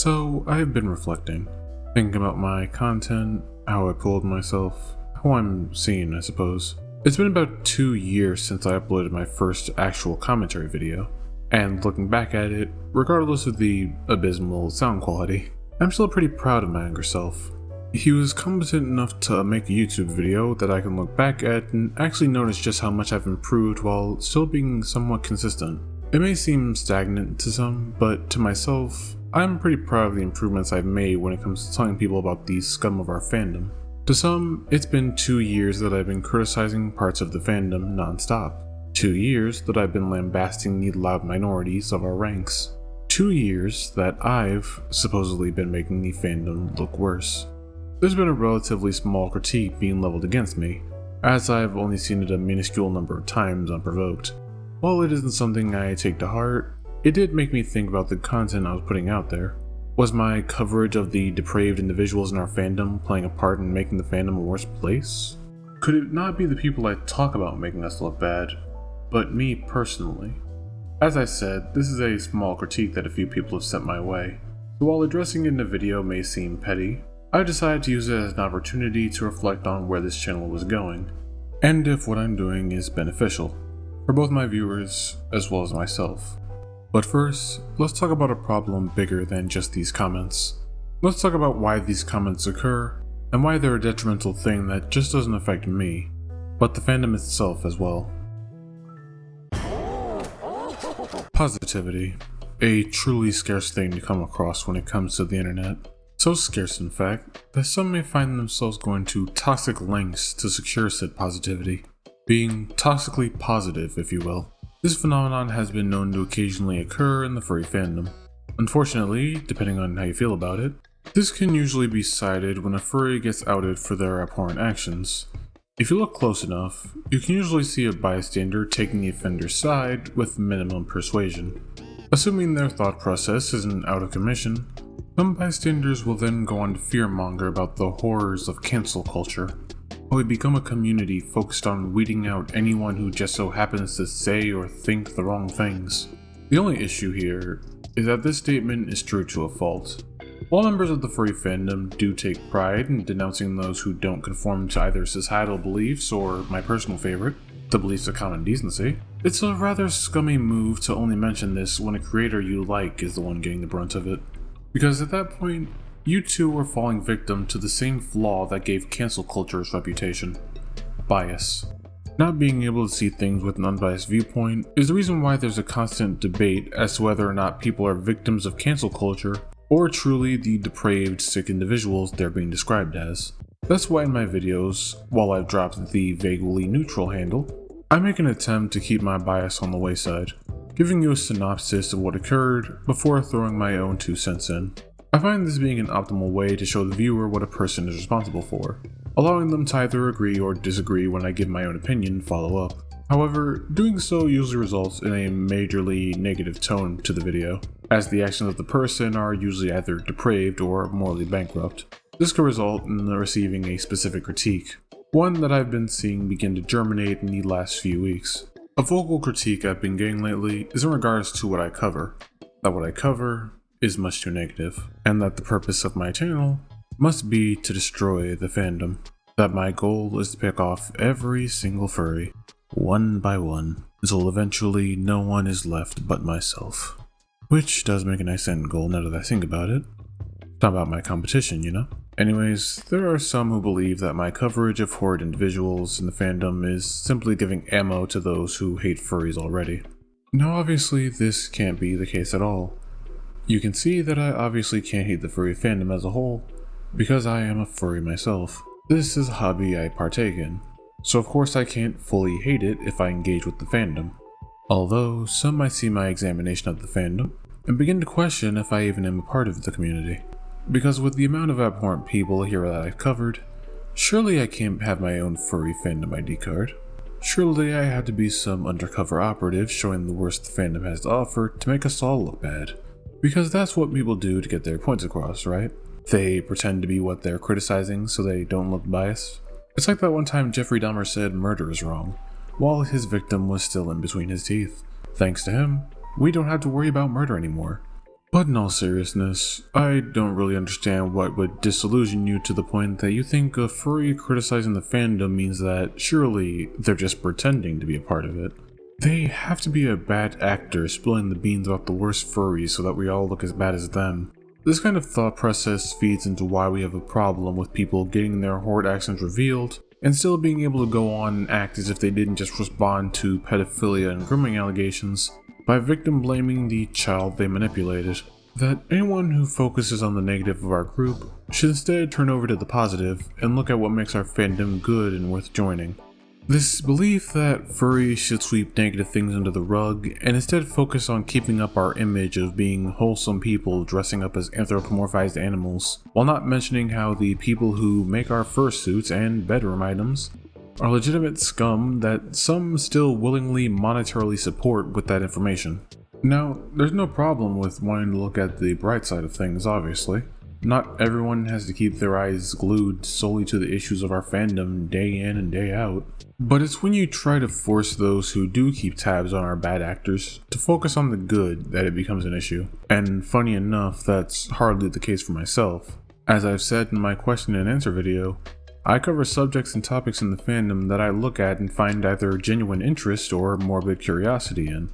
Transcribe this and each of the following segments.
So I've been reflecting, thinking about my content, how I pulled myself, how I'm seen, I suppose. It's been about 2 years since I uploaded my first actual commentary video, and looking back at it, regardless of the abysmal sound quality, I'm still pretty proud of my younger self. He was competent enough to make a YouTube video that I can look back at and actually notice just how much I've improved while still being somewhat consistent. It may seem stagnant to some, but to myself, I'm pretty proud of the improvements I've made when it comes to telling people about the scum of our fandom. To some, it's been 2 years that I've been criticizing parts of the fandom non-stop. 2 years that I've been lambasting the loud minorities of our ranks. 2 years that I've supposedly been making the fandom look worse. There's been a relatively small critique being leveled against me, as I've only seen it a minuscule number of times unprovoked. While it isn't something I take to heart, it did make me think about the content I was putting out there. Was my coverage of the depraved individuals in our fandom playing a part in making the fandom a worse place? Could it not be the people I talk about making us look bad, but me personally? As I said, this is a small critique that a few people have sent my way, so while addressing it in a video may seem petty, I decided to use it as an opportunity to reflect on where this channel was going, and if what I'm doing is beneficial, for both my viewers as well as myself. But first, let's talk about a problem bigger than just these comments. Let's talk about why these comments occur, and why they're a detrimental thing that just doesn't affect me, but the fandom itself as well. Positivity. A truly scarce thing to come across when it comes to the internet. So scarce, in fact, that some may find themselves going to toxic lengths to secure said positivity. Being toxically positive, if you will. This phenomenon has been known to occasionally occur in the furry fandom. Unfortunately, depending on how you feel about it, this can usually be cited when a furry gets outed for their abhorrent actions. If you look close enough, you can usually see a bystander taking the offender's side with minimum persuasion. Assuming their thought process isn't out of commission, some bystanders will then go on to fearmonger about the horrors of cancel culture. We become a community focused on weeding out anyone who just so happens to say or think the wrong things. The only issue here is that this statement is true to a fault. While members of the furry fandom do take pride in denouncing those who don't conform to either societal beliefs or, my personal favorite, the beliefs of common decency, it's a rather scummy move to only mention this when a creator you like is the one getting the brunt of it. Because at that point, you too are falling victim to the same flaw that gave cancel culture its reputation: bias. Not being able to see things with an unbiased viewpoint is the reason why there's a constant debate as to whether or not people are victims of cancel culture or truly the depraved, sick individuals they're being described as. That's why in my videos, while I've dropped the vaguely neutral handle, I make an attempt to keep my bias on the wayside, giving you a synopsis of what occurred before throwing my own 2 cents in. I find this being an optimal way to show the viewer what a person is responsible for, allowing them to either agree or disagree when I give my own opinion and follow up. However, doing so usually results in a majorly negative tone to the video, as the actions of the person are usually either depraved or morally bankrupt. This could result in receiving a specific critique, one that I've been seeing begin to germinate in the last few weeks. A vocal critique I've been getting lately is in regards to what I cover. That what I cover is much too negative, and that the purpose of my channel must be to destroy the fandom. That my goal is to pick off every single furry, one by one, until eventually no one is left but myself. Which does make a nice end goal now that I think about it. It's not about my competition, you know? Anyways, there are some who believe that my coverage of horrid individuals in the fandom is simply giving ammo to those who hate furries already. Now obviously this can't be the case at all. You can see that I obviously can't hate the furry fandom as a whole, because I am a furry myself. This is a hobby I partake in, so of course I can't fully hate it if I engage with the fandom. Although, some might see my examination of the fandom, and begin to question if I even am a part of the community. Because with the amount of abhorrent people here that I've covered, surely I can't have my own furry fandom ID card. Surely I had to be some undercover operative showing the worst the fandom has to offer to make us all look bad. Because that's what people do to get their points across, right? They pretend to be what they're criticizing so they don't look biased. It's like that one time Jeffrey Dahmer said murder is wrong, while his victim was still in between his teeth. Thanks to him, we don't have to worry about murder anymore. But in all seriousness, I don't really understand what would disillusion you to the point that you think a furry criticizing the fandom means that surely they're just pretending to be a part of it. They have to be a bad actor spilling the beans about the worst furries so that we all look as bad as them. This kind of thought process feeds into why we have a problem with people getting their horrid accents revealed and still being able to go on and act as if they didn't just respond to pedophilia and grooming allegations by victim blaming the child they manipulated. That anyone who focuses on the negative of our group should instead turn over to the positive and look at what makes our fandom good and worth joining. This belief that furries should sweep negative things under the rug and instead focus on keeping up our image of being wholesome people dressing up as anthropomorphized animals, while not mentioning how the people who make our fursuits and bedroom items are legitimate scum that some still willingly monetarily support with that information. Now, there's no problem with wanting to look at the bright side of things, obviously. Not everyone has to keep their eyes glued solely to the issues of our fandom day in and day out. But it's when you try to force those who do keep tabs on our bad actors to focus on the good that it becomes an issue. And funny enough, that's hardly the case for myself. As I've said in my question and answer video, I cover subjects and topics in the fandom that I look at and find either genuine interest or morbid curiosity in.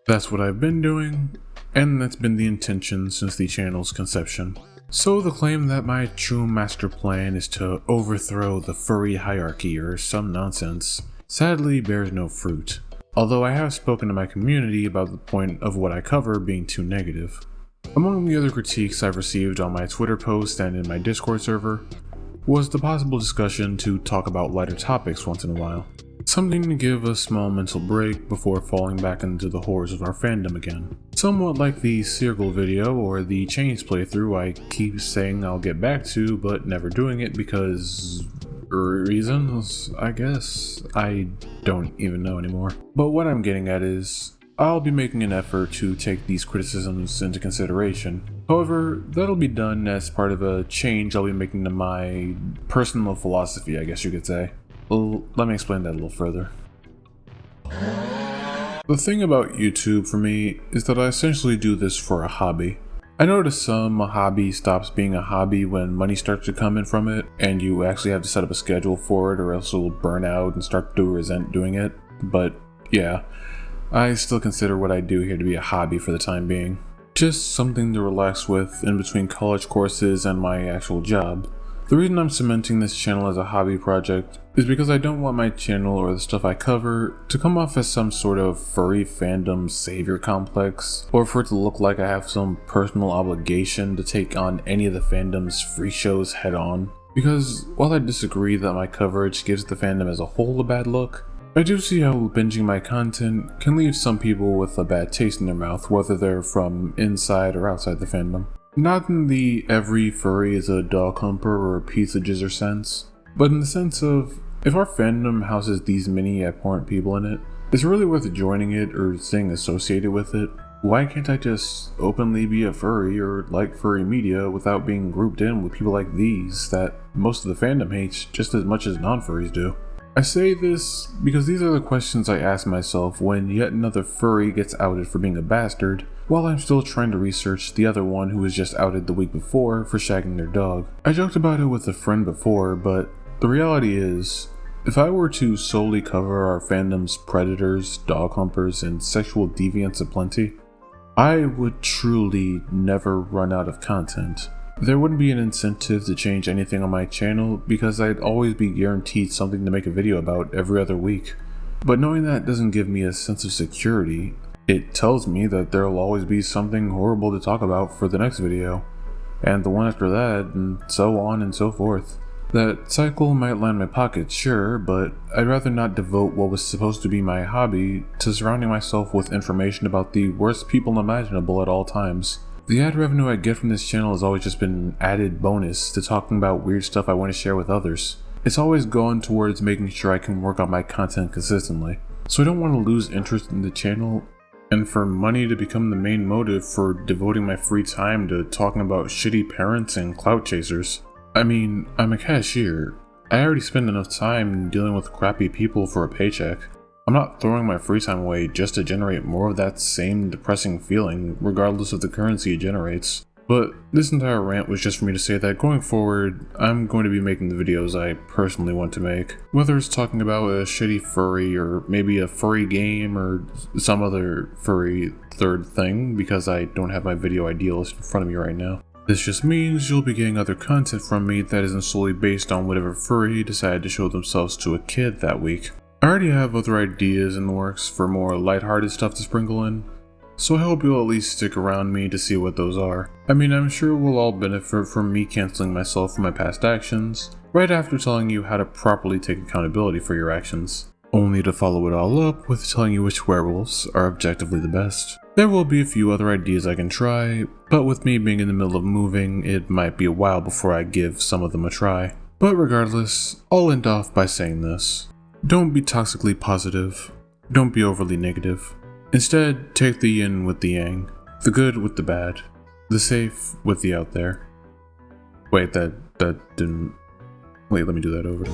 That's what I've been doing, and that's been the intention since the channel's conception. So the claim that my true master plan is to overthrow the furry hierarchy or some nonsense sadly bears no fruit, although I have spoken to my community about the point of what I cover being too negative. Among the other critiques I've received on my Twitter post and in my Discord server was the possible discussion to talk about lighter topics once in a while. Something to give a small mental break before falling back into the horrors of our fandom again. Somewhat like the Circle video or the Chains playthrough I keep saying I'll get back to but never doing it because reasons, I guess. I don't even know anymore. But what I'm getting at is, I'll be making an effort to take these criticisms into consideration. However, that'll be done as part of a change I'll be making to my personal philosophy, I guess you could say. Well, let me explain that a little further. The thing about YouTube for me is that I essentially do this for a hobby. I know to some, a hobby stops being a hobby when money starts to come in from it, and you actually have to set up a schedule for it or else it'll burn out and start to resent doing it. But yeah, I still consider what I do here to be a hobby for the time being. Just something to relax with in between college courses and my actual job. The reason I'm cementing this channel as a hobby project is because I don't want my channel or the stuff I cover to come off as some sort of furry fandom savior complex, or for it to look like I have some personal obligation to take on any of the fandom's free shows head on. Because while I disagree that my coverage gives the fandom as a whole a bad look, I do see how binging my content can leave some people with a bad taste in their mouth, whether they're from inside or outside the fandom. Not in the every furry is a dog humper or a piece of jizzer sense, but in the sense of, if our fandom houses these many abhorrent people in it, is it really worth joining it or staying associated with it? Why can't I just openly be a furry or like furry media without being grouped in with people like these that most of the fandom hates just as much as non-furries do? I say this because these are the questions I ask myself when yet another furry gets outed for being a bastard, while I'm still trying to research the other one who was just outed the week before for shagging their dog. I joked about it with a friend before, but the reality is, if I were to solely cover our fandom's predators, dog humpers, and sexual deviants aplenty, I would truly never run out of content. There wouldn't be an incentive to change anything on my channel because I'd always be guaranteed something to make a video about every other week. But knowing that doesn't give me a sense of security. It tells me that there'll always be something horrible to talk about for the next video, and the one after that, and so on and so forth. That cycle might line my pockets, sure, but I'd rather not devote what was supposed to be my hobby to surrounding myself with information about the worst people imaginable at all times. The ad revenue I get from this channel has always just been an added bonus to talking about weird stuff I want to share with others. It's always gone towards making sure I can work on my content consistently. So I don't want to lose interest in the channel, and for money to become the main motive for devoting my free time to talking about shitty parents and clout chasers. I mean, I'm a cashier. I already spend enough time dealing with crappy people for a paycheck. I'm not throwing my free time away just to generate more of that same depressing feeling, regardless of the currency it generates. But this entire rant was just for me to say that going forward, I'm going to be making the videos I personally want to make. Whether it's talking about a shitty furry, or maybe a furry game, or some other furry third thing, because I don't have my video idealist in front of me right now. This just means you'll be getting other content from me that isn't solely based on whatever furry decided to show themselves to a kid that week. I already have other ideas in the works for more lighthearted stuff to sprinkle in, so I hope you'll at least stick around me to see what those are. I mean, I'm sure we'll all benefit from me canceling myself for my past actions, right after telling you how to properly take accountability for your actions, only to follow it all up with telling you which werewolves are objectively the best. There will be a few other ideas I can try, but with me being in the middle of moving, it might be a while before I give some of them a try. But regardless, I'll end off by saying this. Don't be toxically positive. Don't be overly negative. Instead, take the yin with the yang, the good with the bad, the safe with the out there. Wait, that didn't... Wait, let me do that over.